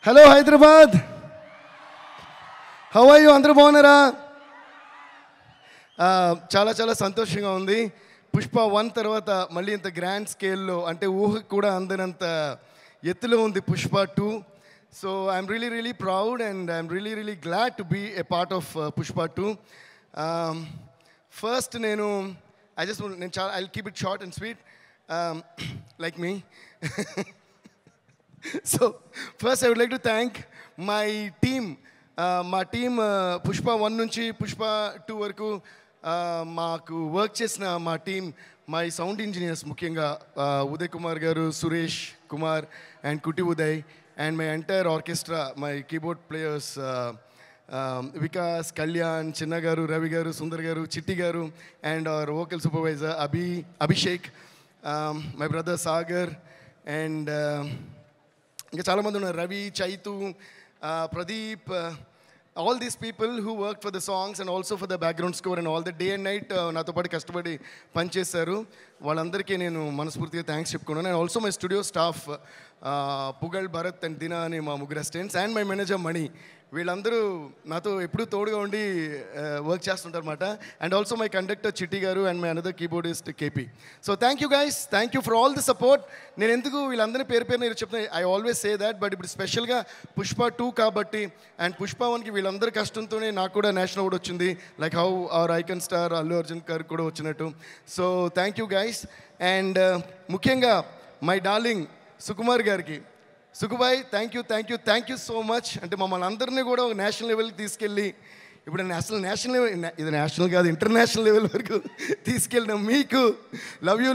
Hello Hyderabad, how are you? అందరూ బాగున్నారా? చాలా చాలా సంతోషంగా ఉంది. పుష్ప 1 తర్వాత మళ్ళీ ఇంత గ్రాండ్ స్కేల్లో, అంటే ఊహకు కూడా అందనంత ఎత్తులో ఉంది Pushpa 2. So I'm really proud and I'm really glad to be a part of Pushpa 2. First నేను I keep it short and sweet like me. So first I would like to thank my team. మా team Pushpa 1 నుంచి పుష్ప 2 వరకు మాకు work చేసిన మా team, my sound engineers, ముఖ్యంగా ఉదయ్ కుమార్ గారు, Suresh Kumar and Kutti Uday, and my entire orchestra, my keyboard players Vikas, Kalyan, Chinna గారు, రవి గారు, సుందర్ గారు, చిట్టి గారు, and our vocal supervisor Abhishek, my brother Sagar, and ఇంకా చాలామంది ఉన్నారు, Ravi, Chaitu, Pradeep, all these people who work for the songs and also for the background score and all the day and night నాతో పాటు కష్టపడి పనిచేశారు. వాళ్ళందరికీ నేను మనస్ఫూర్తిగా థ్యాంక్స్ చెప్పుకున్నాను. And also my studio staff, Pugal, Bharat and Dina అని మా ముగ్గురు assistants, and my manager Mani. వీళ్ళందరూ నాతో ఎప్పుడూ తోడుగా ఉండి వర్క్ చేస్తుంటారు అనమాట. And also my conductor Chitti గారు and my another keyboardist KP. So thank you guys, thank you for all the support. నేను ఎందుకు వీళ్ళందరినీ పేరు నేను చెప్తాను, I always say that, but ఇప్పుడు స్పెషల్గా పుష్ప 2 కాబట్టి, అండ్ పుష్ప 1కి వీళ్ళందరి కష్టంతోనే నాకు కూడా నేషనల్ అవార్డు వచ్చింది, like how our icon star Allu Arjun గారు కూడా వచ్చినట్టు. So thank you guys. And ముఖ్యంగా మై డార్లింగ్ సుకుమార్ గారికి, Sukubai, thank you so much. అంటే మమ్మల్ని అందరినీ కూడా ఒక నేషనల్ లెవెల్కి తీసుకెళ్ళి, ఇప్పుడు నేషనల్ లెవెల్, ఇది నేషనల్ కాదు, ఇంటర్నేషనల్ లెవెల్ వరకు తీసుకెళ్ళిన మీకు love you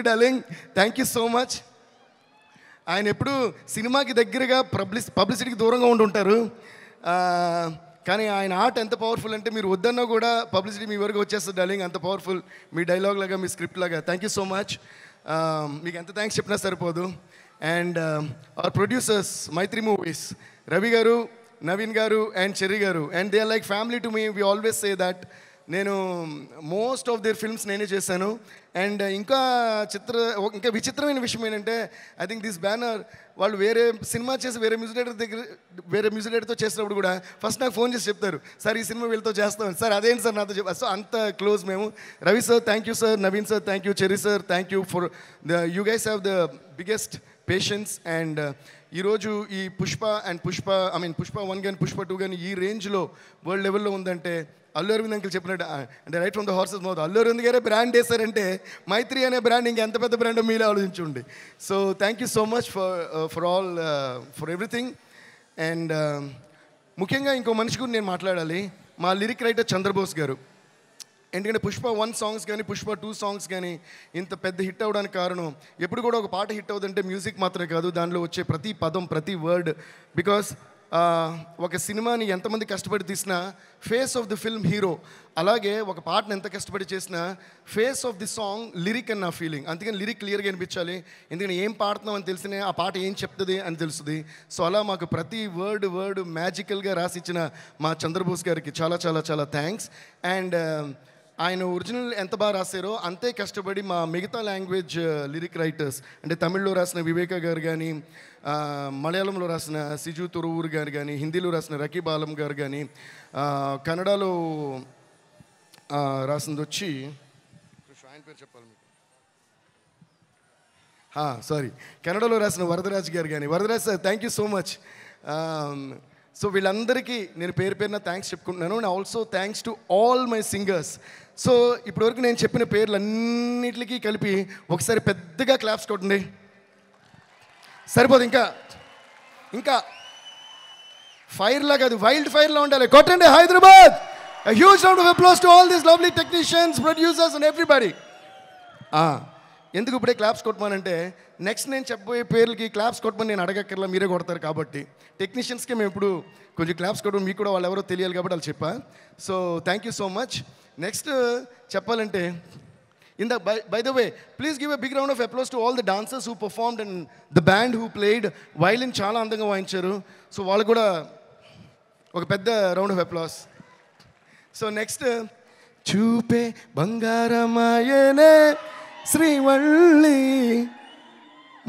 darling, thank you so much. ఆయన ఎప్పుడు సినిమాకి దగ్గరగా పబ్లిసిటీకి దూరంగా ఉంటుంటారు, కానీ ఆయన ఆర్ట్ ఎంత పవర్ఫుల్ అంటే మీరు వద్దన్నా కూడా పబ్లిసిటీ మీ వరకు వచ్చేస్తుంది డార్లింగ్, అంత పవర్ఫుల్ మీ డైలాగ్ లాగా, మీ స్క్రిప్ట్ లాగా. Thank you so much. మీకు ఎంత థ్యాంక్స్ చెప్పినా సరిపోదు. And our producers, Mythri Movies, Ravi garu, Naveen garu and Cherry garu, and they are like family to me. We always say that. నేను మోస్ట్ ఆఫ్ దేర్ ఫిల్మ్స్ నేనే చేశాను. అండ్ ఇంకా విచిత్రమైన విషయం ఏంటంటే, ఐ థింక్ దిస్ బ్యానర్ వాళ్ళు వేరే సినిమా చేసి వేరే మ్యూజిక్ డైరెక్టర్తో చేసినప్పుడు కూడా ఫస్ట్ నాకు ఫోన్ చేసి చెప్తారు, సార్ ఈ సినిమా వీళ్ళతో చేస్తాం సార్, అదేంటి సార్ నాతో చెప్పారు. సో అంత క్లోజ్ మేము. Ravi sir thank you sir, Naveen sir thank you, cherry sir thank you for you guys have the biggest patience. And ఈరోజు ఈ పుష్ప 1 కానీ పుష్ప 2 కానీ ఈ రేంజ్లో వరల్డ్ లెవెల్లో ఉందంటే అల్లు అరవింద్ అంకుల్ చెప్పినట్టు, అంటే right from the horse's mouth, Allu Aravind గారే బ్రాండ్ వేశారంటే మైత్రి అనే బ్రాండ్ ఇంకెంత పెద్ద బ్రాండ్ మీరే ఆలోచించండి. So thank you so much for everything. And ముఖ్యంగా ఇంకో మనిషి గురించి నేను మాట్లాడాలి, మా లిరిక్ రైటర్ చంద్రబోస్ గారు. ఎందుకంటే పుష్ప 1 సాంగ్స్ కానీ పుష్ప 2 సాంగ్స్ కానీ ఇంత పెద్ద హిట్ అవ్వడానికి కారణం, ఎప్పుడు కూడా ఒక పాట హిట్ అవుతుందంటే మ్యూజిక్ మాత్రమే కాదు, దానిలో వచ్చే ప్రతి పదం, ప్రతి వర్డ్. బికాస్ ఒక సినిమాని ఎంతమంది కష్టపడి తీసినా face of the film hero, అలాగే ఒక పాటను ఎంత కష్టపడి చేసినా face of the song lyric అని నా ఫీలింగ్. అందుకని లిరిక్ క్లియర్గా వినిపించాలి, ఎందుకంటే ఏం పాడుతున్నాం అని తెలిసినే ఆ పాట ఏం చెప్తుంది అని తెలుస్తుంది. సో అలా మాకు ప్రతి వర్డ్ మ్యాజికల్గా రాసిచ్చిన మా చంద్రబోస్ గారికి చాలా చాలా చాలా థ్యాంక్స్. అండ్ ఆయన ఒరిజినల్ ఎంత బాగా రాశారో అంతే కష్టపడి మా మిగతా లాంగ్వేజ్ లిరిక్ రైటర్స్, అంటే తమిళ్లో రాసిన వివేక గారు కానీ, మలయాళంలో రాసిన సిజు తొరువూరు గారు కానీ, హిందీలో రాసిన రకీబ్ ఆలం గారు కానీ, కన్నడలో రాసింది వచ్చి ఆయన పేరు చెప్పాలి మీకు, కన్నడలో రాసిన వరదరాజ్ గారు కానీ. Varadaraj sir thank you so much. So వీళ్ళందరికీ నేను పేరున థ్యాంక్స్ చెప్పుకుంటున్నాను. And also thanks to all my singers. So ఇప్పటివరకు నేను చెప్పిన పేర్లన్నిటికీ కలిపి ఒకసారి పెద్దగా క్లాప్స్ కొట్టండి, సరిపోదు, ఇంకా ఫైర్ లాగా, అది వైల్డ్ ఫైర్లా ఉండాలి, కొట్టండి Hyderabad. A huge round of applause to all these lovely technicians, producers and everybody. ఎందుకు ఇప్పుడే క్లాప్స్ కొట్టమనంటే, నెక్స్ట్ నేను చెప్పబోయే పేర్లకి క్లాప్స్ కొట్టమని నేను అడగక్కర్లా, మీరే కొడతారు కాబట్టి. టెక్నీషియన్స్కి మేము ఇప్పుడు కొంచెం క్లాప్స్ కొట్టడం, మీకు కూడా వాళ్ళు ఎవరో తెలియాలి కాబట్టి వాళ్ళు చెప్పా. So thank you so much. Next చెప్పాలంటే, by the way, please give a big round of applause to all the dancers who performed and the band who played. Violin చాలా అందంగా వాయించారు. సో వాళ్ళు కూడా ఒక పెద్ద round of applause. So next చూపే బంగారమాయనే శ్రీవల్లి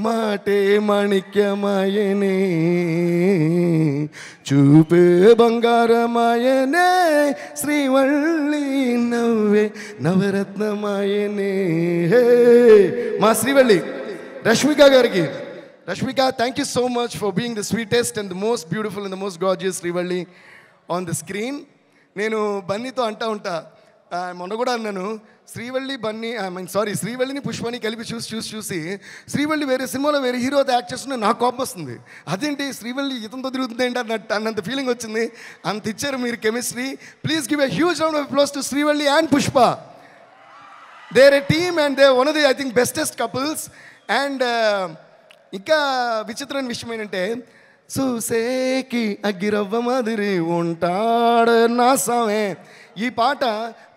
మాటే మాణిక్యమాయనే చూపే బంగారమాయనే శ్రీవల్లి నవ్వే నవరత్నమాయనే. మా శ్రీవల్లి రష్మిక గారికి, Rashmika, thank you so much for being the sweetest and the most beautiful and the most gorgeous Srivalli on the screen. నేను బన్నీతో అంటా ఉంటా, మొన్న కూడా అన్నాను, శ్రీవల్లి బన్నీ శ్రీవల్లిని పుష్పని కలిపి చూసి శ్రీవల్లి వేరే సినిమాలో వేరే హీరోతో యాక్ట్ చేస్తున్నా నాకు కోపం వస్తుంది. అదేంటి శ్రీవల్లి ఇతంతో తిరుగుతుంది ఏంటి అన్నంత ఫీలింగ్ వచ్చింది. అంత ఇచ్చారు మీరు chemistry. Please give a huge round of applause to Srivalli and Pushpa. They are a team and they one of the I think bestest couples. And ఇంకా విచిత్రమైన విషయం ఏంటంటే, చూసేకి అగ్గిరవ్వ మాదిరి ఉంటాడు నా సామే, ఈ పాట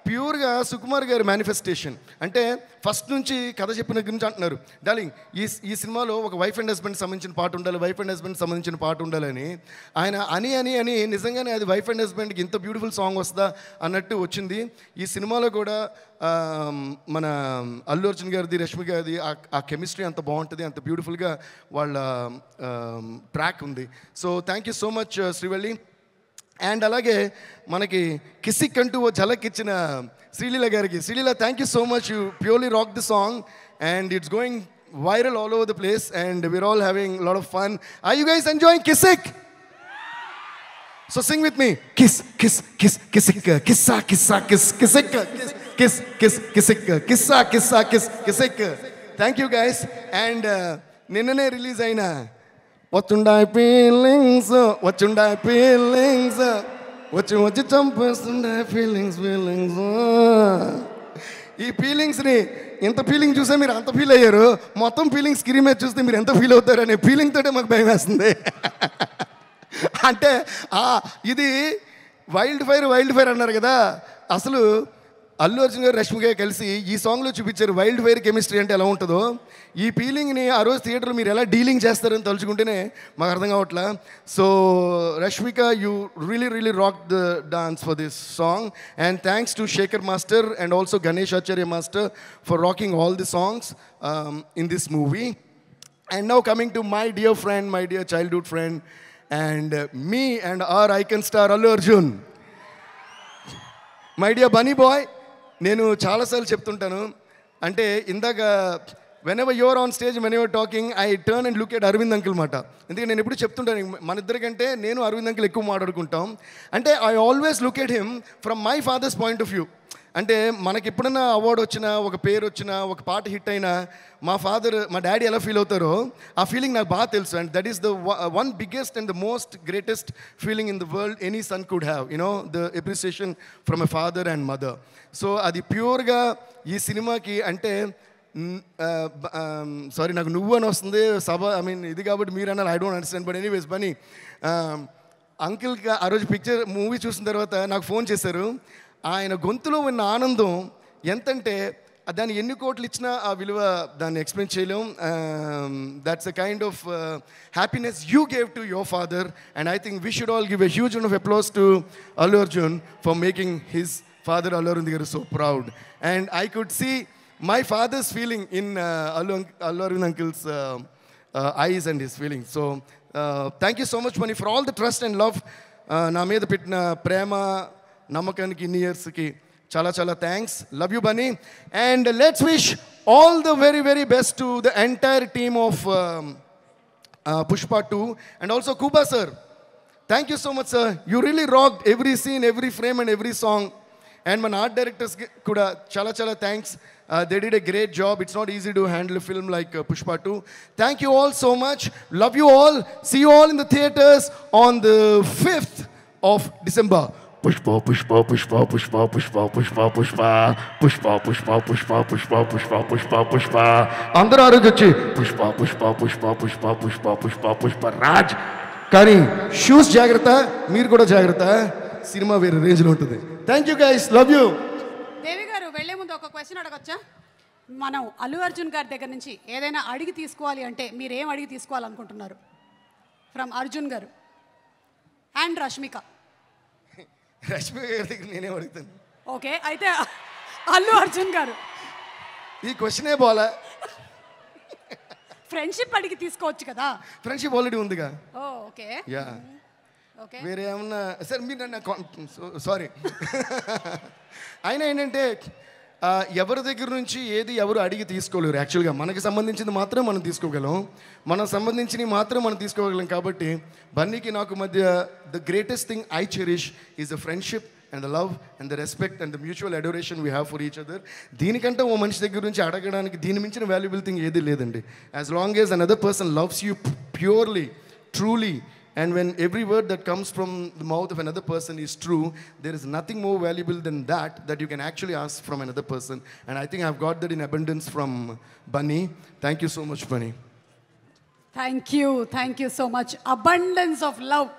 ప్యూర్గా సుకుమార్ గారి మేనిఫెస్టేషన్. అంటే ఫస్ట్ నుంచి కథ చెప్పిన గురించి అంటున్నారు, డార్లింగ్ ఈ సినిమాలో ఒక వైఫ్ అండ్ హస్బెండ్ సంబంధించిన పాట ఉండాలి, వైఫ్ అండ్ హస్బెండ్ సంబంధించిన పాట ఉండాలని ఆయన అని నిజంగానే అది వైఫ్ అండ్ హస్బెండ్కి ఇంత బ్యూటిఫుల్ సాంగ్ వస్తుందా అన్నట్టు వచ్చింది. ఈ సినిమాలో కూడా మన అల్లు అర్జున్ గారిది, రష్మి గారిది ఆ కెమిస్ట్రీ అంత బాగుంటుంది, అంత బ్యూటిఫుల్గా వాళ్ళ ట్రాక్ ఉంది. So thank you so much Srivalli. And అలాగే మనకి కిసిక్ అంటూ ఓ ఝలక్ ఇచ్చిన శ్రీలీల గారికి, Sreeleela thank you so much, you purely rock the song and it's going viral all over the place and we're all having a lot of fun. Are you guys enjoying Kisik? So sing with me. Kiss, kiss, kiss, Kisik, kissa, kissa, kiss, Kisik, kiss, kiss, Kisik, kissa, kissa, kiss, Kisik. Thank you guys. And నిన్ననే release అయిన వచ్చుండాయి feelings వచ్చి చంపేస్తుండే feelings. ఈ ఫీలింగ్స్ని ఎంత feeling చూసే మీరు అంత feel అయ్యారు, మొత్తం ఫీలింగ్స్ స్క్రీన్ మీద చూస్తే మీరు ఎంత ఫీల్ అవుతారు అనే ఫీలింగ్ తోటే మాకు భయం వేస్తుంది. అంటే ఇది వైల్డ్ ఫైర్ అన్నారు కదా, అసలు అల్లు అర్జున్ గారు రష్మి గారు కలిసి ఈ సాంగ్లో చూపించారు వైల్డ్ ఫైర్ కెమిస్ట్రీ అంటే ఎలా ఉంటుందో. ఈ ఫీలింగ్ని ఆ రోజు థియేటర్లో మీరు ఎలా డీలింగ్ చేస్తారని తలుచుకుంటేనే మాకు అర్థం కావట్లా. So Rashmika, you really rock the dance for this song and thanks to Shekhar master and also Ganesh Acharya master for rocking all the songs in this movie. And now coming to my dear friend, my dear childhood friend and me and our icon star Allu Arjun. My dear Bunny boy, నేను చాలాసార్లు చెప్తుంటాను, అంటే ఇందాక whenever you're on stage, when you're talking, I turn and look at Aravind uncle మాట. ఎందుకంటే నేను ఎప్పుడు చెప్తుంటాను, మన ఇద్దరికంటే నేను అరవింద్ అంకుల్ ఎక్కువ మాట్లాడుకుంటాం. అంటే I always look at him from my father's point of view. అంటే మనకి ఎప్పుడైనా అవార్డు వచ్చినా, ఒక పేరు వచ్చినా, ఒక పాట హిట్ అయినా మా డాడీ ఎలా ఫీల్ అవుతారో ఆ ఫీలింగ్ నాకు బాగా తెలుసు. And that is the one biggest and the most greatest feeling in the world any son could have, the appreciation from a father and mother. So అది ప్యూర్గా ఈ సినిమాకి అంటే సారీ నాకు నువ్వు అని వస్తుంది ఇది కాబట్టి మీరు అన్నారు, I don't understand. But anyways Bunny అంకిల్కి ఆ రోజు మూవీ చూసిన తర్వాత నాకు ఫోన్ చేశారు. ఆయన గొంతులో ఉన్న ఆనందం ఎంతంటే దాన్ని ఎన్ని కోట్లు ఇచ్చినా ఆ విలువ దాన్ని ఎక్స్ప్లెయిన్ చేయలేం. That's a kind of happiness you gave to your father and I think we should all give a huge of applause to Allu Arjun for making his father Allu Arjun garu so proud. And I could see my father's feeling in Allu Arjun uncle's eyes and his feelings. So thank you so much Mani for all the trust and love na meeda pettina prema namakaniki in years ki chala thanks. Love you Bunny. And let's wish all the very best to the entire team of Pushpa 2 and also Kuba sir. Thank you so much sir, you really rocked every scene, every frame and every song. And my art directors kuda chala thanks. They did a great job. It's not easy to handle a film like Pushpa 2. Thank you all so much. Love you all. See you all in the theaters on the 5th of December. Pushpa, Pushpa, Pushpa, Pushpa, Pushpa, Pushpa, Pushpa, Pushpa, Pushpa, Pushpa, Pushpa, Pushpa, Pushpa, Pushpa. Andaru arogochi Pushpa, Pushpa, Pushpa, Pushpa, Pushpa, Pushpa, Pushpa, Raj. Kani shoes jagrata, meer kuda jagrata. సినిమా వేరే రేంజ్లో ఉంటుంది. Thank you guys, love you. Devi గారు వెళ్లే ముందు ఒక question అడగొచ్చా? మనం అల్లు అర్జున్ గారి దగ్గర నుంచి ఏదైనా అడిగి తీసుకోవాలి అంటే మీరు ఏం అడిగి తీసుకోవాలనుకుంటున్నారు ఫ్రమ్ అర్జున్ గారు అండ్ రష్మిక? రష్మి గారి దగ్గర నేనే అడుగుతాను. ఓకే, అయితే అల్లు అర్జున్ గారు ఈ క్వశ్చనే పోలా. ఫ్రెండ్షిప్ అడిగి తీసుకోవచ్చు కదా. ఫ్రెండ్షిప్ ఆల్రెడీ ఉందిగా. Okay yeah, okay. వేరే ఏమన్నా సార్ మీరు నన్ను సారీ. అయినా ఏంటంటే ఎవరి దగ్గర నుంచి ఏది ఎవరు అడిగి తీసుకోలేరు. యాక్చువల్గా మనకి సంబంధించింది మాత్రం మనం తీసుకోగలం, మనం సంబంధించినవి మాత్రం మనం తీసుకోగలం. కాబట్టి బన్నీకి నాకు మధ్య the greatest thing I cherish is the friendship and the love and the respect and the mutual adoration we have for each other. దీనికంటే ఓ మనిషి దగ్గర నుంచి అడగడానికి దీని మించిన వాల్యుబుల్ థింగ్ ఏది లేదండి. As long as another person loves you purely, truly, and when every word that comes from the mouth of another person is true, there is nothing more valuable than that you can actually ask from another person. And I think I've got that in abundance from Bunny. Thank you so much, Bunny. Thank you so much. Abundance of love.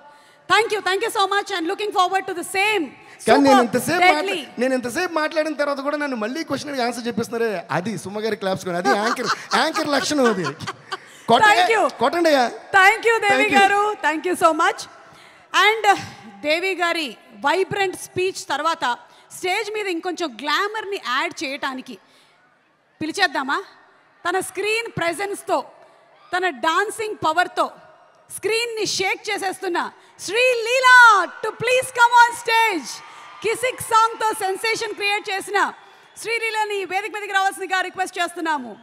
Thank you so much, and looking forward to the same. కానీ నేను ఎంతసేపు మాట్లాడిన తర్వాత కూడా నన్ను మళ్ళీ question answer చెప్పిస్తున్నారే, అది సుమ్మగారి claps కూడా, అది యాంకర్ లక్షణం అది. కొట్టండి. థ్యాంక్ యూ దేవి గారు, thank you so much. And Devi గారి వైబ్రెంట్ స్పీచ్ తర్వాత స్టేజ్ మీద ఇంకొంచెం గ్లామర్ని యాడ్ చేయటానికి పిలిచేద్దామా? తన స్క్రీన్ ప్రెజెన్స్తో, తన డాన్సింగ్ పవర్తో స్క్రీన్ని షేక్ చేసేస్తున్న Sree Leela to please come on stage. Kissik సాంగ్తో సెన్సేషన్ క్రియేట్ చేసిన శ్రీ లీలాని వేదిక మీదకి రావాల్సిందిగా రిక్వెస్ట్ చేస్తున్నాము.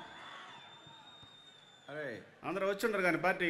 అందరూ వచ్చి ఉండరు కానీ పార్టీ